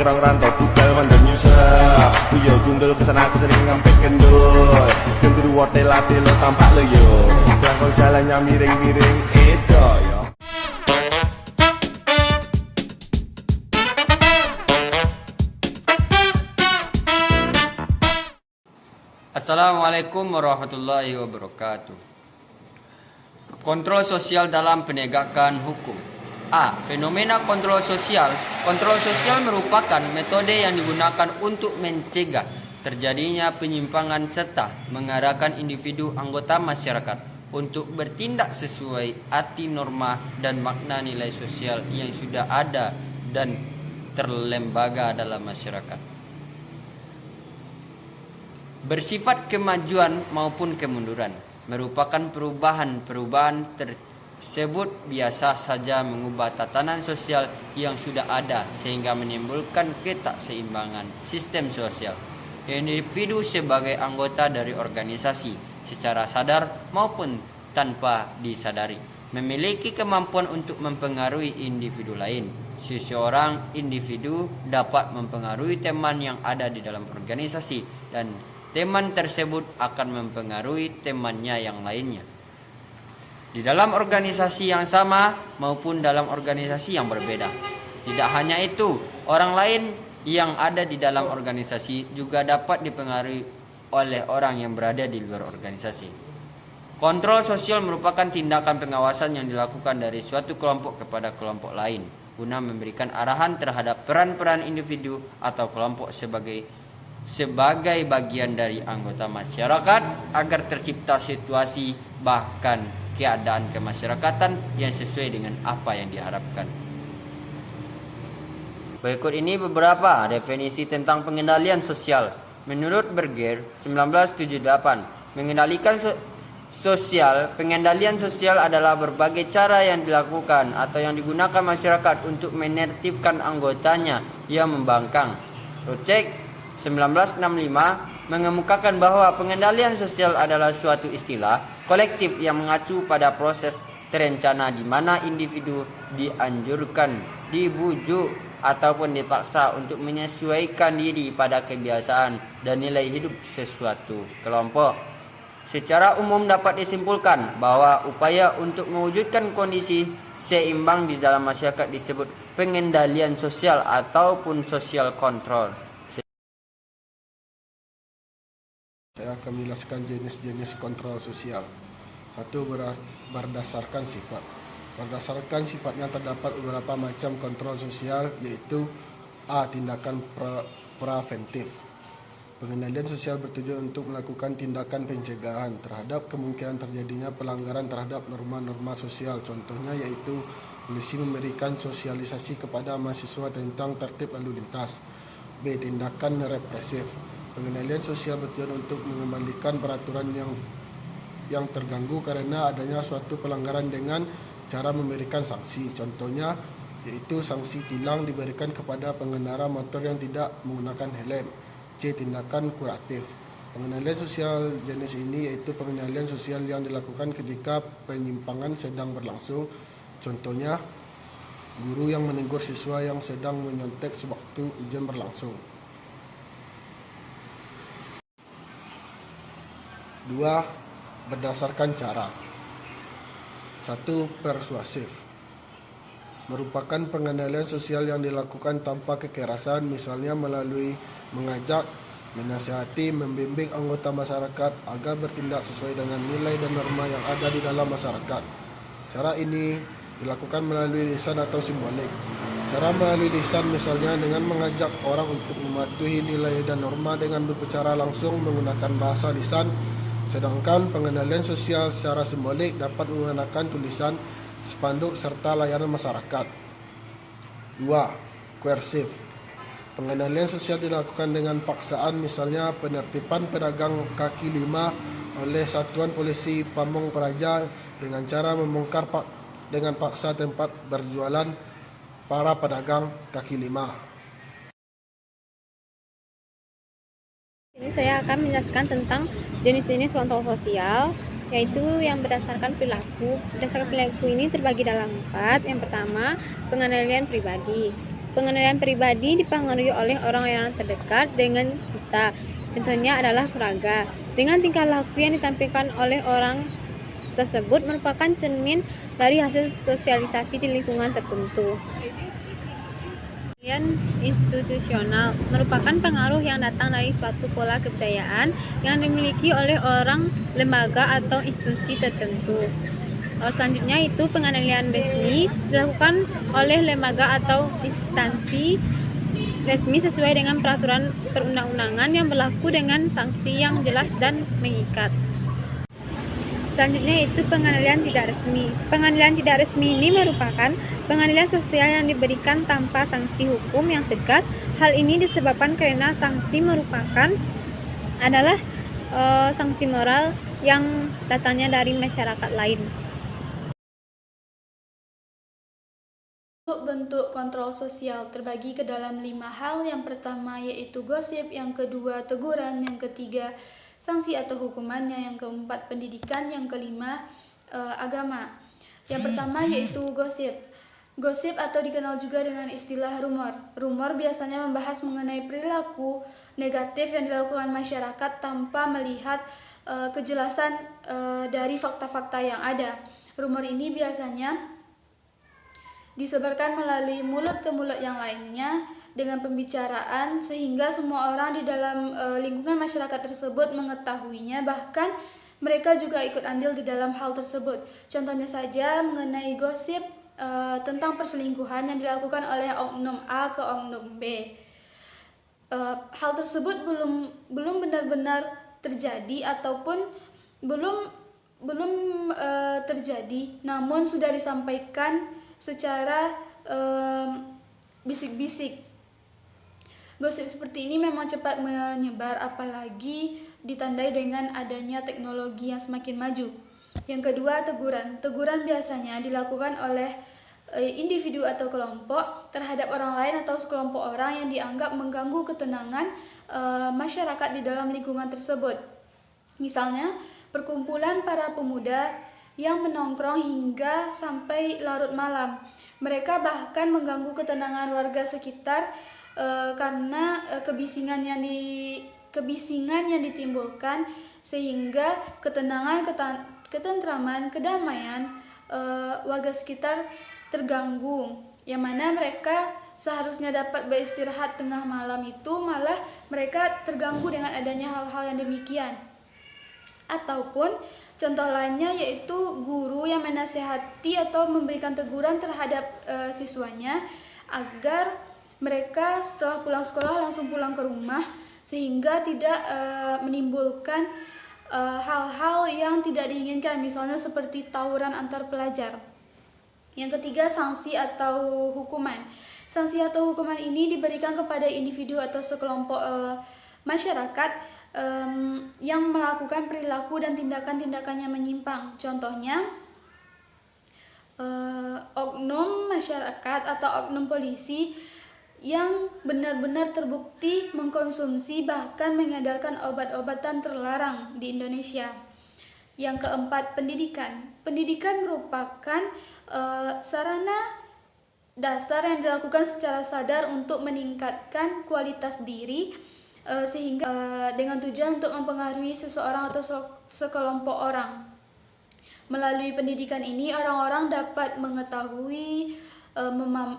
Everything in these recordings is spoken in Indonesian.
gerang rantau tugal mandang nyusah. Yo gundul kesana kesini ngampek kendul. Gendru wote late lo tampak lo yo. Selangkau jalannya miring-miring edo yo. Assalamualaikum warahmatullahi wabarakatuh. Kontrol sosial dalam penegakan hukum. A. Fenomena kontrol sosial. Kontrol sosial merupakan metode yang digunakan untuk mencegah terjadinya penyimpangan serta mengarahkan individu anggota masyarakat untuk bertindak sesuai arti norma dan makna nilai sosial yang sudah ada dan terlembaga dalam masyarakat. Bersifat kemajuan maupun kemunduran, merupakan perubahan tersebut biasa saja mengubah tatanan sosial yang sudah ada sehingga menimbulkan ketidakseimbangan sistem sosial. Individu sebagai anggota dari organisasi secara sadar maupun tanpa disadari memiliki kemampuan untuk mempengaruhi individu lain. Seseorang individu dapat mempengaruhi teman yang ada di dalam organisasi dan teman tersebut akan mempengaruhi temannya yang lainnya di dalam organisasi yang sama maupun dalam organisasi yang berbeda. Tidak hanya itu, orang lain yang ada di dalam organisasi juga dapat dipengaruhi oleh orang yang berada di luar organisasi. Kontrol sosial merupakan tindakan pengawasan yang dilakukan dari suatu kelompok kepada kelompok lain guna memberikan arahan terhadap peran-peran individu atau kelompok sebagai bagian dari anggota masyarakat agar tercipta situasi bahkan keadaan kemasyarakatan yang sesuai dengan apa yang diharapkan. Berikut ini beberapa definisi tentang pengendalian sosial. Menurut Berger 1978, pengendalian sosial adalah berbagai cara yang dilakukan atau yang digunakan masyarakat untuk menertibkan anggotanya yang membangkang. Rocek 1965 mengemukakan bahwa pengendalian sosial adalah suatu istilah kolektif yang mengacu pada proses terencana di mana individu dianjurkan, dibujuk ataupun dipaksa untuk menyesuaikan diri pada kebiasaan dan nilai hidup sesuatu kelompok. Secara umum dapat disimpulkan bahwa upaya untuk mewujudkan kondisi seimbang di dalam masyarakat disebut pengendalian sosial ataupun social control. Saya akan menjelaskan jenis-jenis kontrol sosial. Satu, berdasarkan sifat. Berdasarkan sifatnya terdapat beberapa macam kontrol sosial, yaitu A. Tindakan preventif. Pengendalian sosial bertujuan untuk melakukan tindakan pencegahan terhadap kemungkinan terjadinya pelanggaran terhadap norma-norma sosial. Contohnya yaitu polisi memberikan sosialisasi kepada mahasiswa tentang tertib lalu lintas. B. Tindakan represif. Pengendalian sosial bertujuan untuk mengembalikan peraturan yang terganggu karena adanya suatu pelanggaran dengan cara memberikan sanksi. Contohnya yaitu sanksi tilang diberikan kepada pengendara motor yang tidak menggunakan helm. C. Tindakan kuratif. Pengendalian sosial jenis ini yaitu pengendalian sosial yang dilakukan ketika penyimpangan sedang berlangsung. Contohnya guru yang menegur siswa yang sedang menyontek sewaktu ujian berlangsung. 2. Berdasarkan cara. 1. Persuasif. Merupakan pengendalian sosial yang dilakukan tanpa kekerasan, misalnya melalui mengajak, menasihati, membimbing anggota masyarakat agar bertindak sesuai dengan nilai dan norma yang ada di dalam masyarakat. Cara ini dilakukan melalui lisan atau simbolik. Cara melalui lisan misalnya dengan mengajak orang untuk mematuhi nilai dan norma dengan berbicara langsung menggunakan bahasa lisan. Sedangkan pengendalian sosial secara simbolik dapat menggunakan tulisan, spanduk, serta layanan masyarakat. 2. Koersif. Pengendalian sosial dilakukan dengan paksaan, misalnya penertiban pedagang kaki lima oleh Satuan Polisi Pamong Praja dengan cara membongkar dengan paksa tempat berjualan para pedagang kaki lima. Ini saya akan menjelaskan tentang jenis-jenis kontrol sosial, yaitu yang berdasarkan perilaku. Berdasarkan perilaku ini terbagi dalam 4. Yang pertama, pengendalian pribadi. Pengenalan pribadi dipengaruhi oleh orang yang terdekat dengan kita. Contohnya adalah keluarga. Dengan tingkah laku yang ditampilkan oleh orang tersebut merupakan cermin dari hasil sosialisasi di lingkungan tertentu. Penilaian institusional merupakan pengaruh yang datang dari suatu pola kebudayaan yang dimiliki oleh orang, lembaga, atau institusi tertentu. Selanjutnya itu penganiayaan resmi dilakukan oleh lembaga atau instansi resmi sesuai dengan peraturan perundang-undangan yang berlaku dengan sanksi yang jelas dan mengikat. Selanjutnya itu penganiayaan tidak resmi. Penganiayaan tidak resmi ini merupakan penganiayaan sosial yang diberikan tanpa sanksi hukum yang tegas. Hal ini disebabkan karena sanksi merupakan adalah sanksi moral yang datangnya dari masyarakat lain. Bentuk kontrol sosial terbagi ke dalam 5 hal. Yang pertama yaitu gosip, yang kedua teguran, yang ketiga sanksi atau hukumannya, yang keempat pendidikan, yang kelima agama. Yang pertama yaitu gosip. Gosip atau dikenal juga dengan istilah rumor. Rumor biasanya membahas mengenai perilaku negatif yang dilakukan masyarakat tanpa melihat kejelasan dari fakta-fakta yang ada. Rumor ini biasanya disebarkan melalui mulut ke mulut yang lainnya dengan pembicaraan sehingga semua orang di dalam lingkungan masyarakat tersebut mengetahuinya, bahkan mereka juga ikut andil di dalam hal tersebut. Contohnya saja mengenai gosip tentang perselingkuhan yang dilakukan oleh oknum A ke oknum B. Hal tersebut belum benar-benar terjadi ataupun belum terjadi, namun sudah disampaikan secara bisik-bisik. Gosip seperti ini memang cepat menyebar, apalagi ditandai dengan adanya teknologi yang semakin maju. Yang kedua, teguran. Teguran biasanya dilakukan oleh individu atau kelompok terhadap orang lain atau sekelompok orang yang dianggap mengganggu ketenangan masyarakat di dalam lingkungan tersebut. Misalnya, perkumpulan para pemuda yang menongkrong hingga sampai larut malam. Mereka bahkan mengganggu ketenangan warga sekitar karena kebisingan yang ditimbulkan, sehingga ketentraman, kedamaian warga sekitar terganggu, yang mana mereka seharusnya dapat beristirahat tengah malam itu malah mereka terganggu dengan adanya hal-hal yang demikian. Ataupun contoh lainnya yaitu guru yang menasihati atau memberikan teguran terhadap siswanya agar mereka setelah pulang sekolah langsung pulang ke rumah, sehingga tidak menimbulkan hal-hal yang tidak diinginkan, misalnya seperti tawuran antar pelajar. Yang ketiga, sanksi atau hukuman. Sanksi atau hukuman ini diberikan kepada individu atau sekelompok masyarakat yang melakukan perilaku dan tindakan-tindakan yang menyimpang. Contohnya, oknum masyarakat atau oknum polisi yang benar-benar terbukti mengkonsumsi bahkan mengedarkan obat-obatan terlarang di Indonesia. Yang keempat, pendidikan. Pendidikan merupakan sarana dasar yang dilakukan secara sadar untuk meningkatkan kualitas diri, sehingga dengan tujuan untuk mempengaruhi seseorang atau sekelompok orang. Melalui pendidikan ini, orang-orang dapat mengetahui,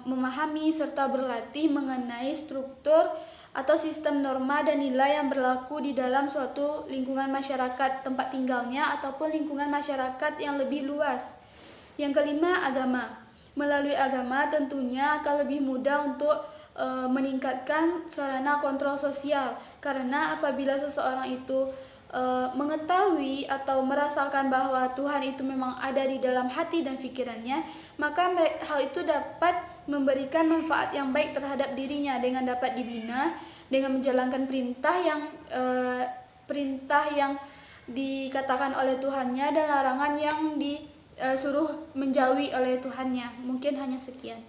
memahami, serta berlatih mengenai struktur atau sistem norma dan nilai yang berlaku di dalam suatu lingkungan masyarakat tempat tinggalnya ataupun lingkungan masyarakat yang lebih luas. Yang kelima, agama. Melalui agama tentunya akan lebih mudah untuk meningkatkan sarana kontrol sosial, karena apabila seseorang itu mengetahui atau merasakan bahwa Tuhan itu memang ada di dalam hati dan pikirannya, maka hal itu dapat memberikan manfaat yang baik terhadap dirinya dengan dapat dibina dengan menjalankan perintah yang dikatakan oleh Tuhannya dan larangan yang disuruh menjauhi oleh Tuhannya. Mungkin hanya sekian.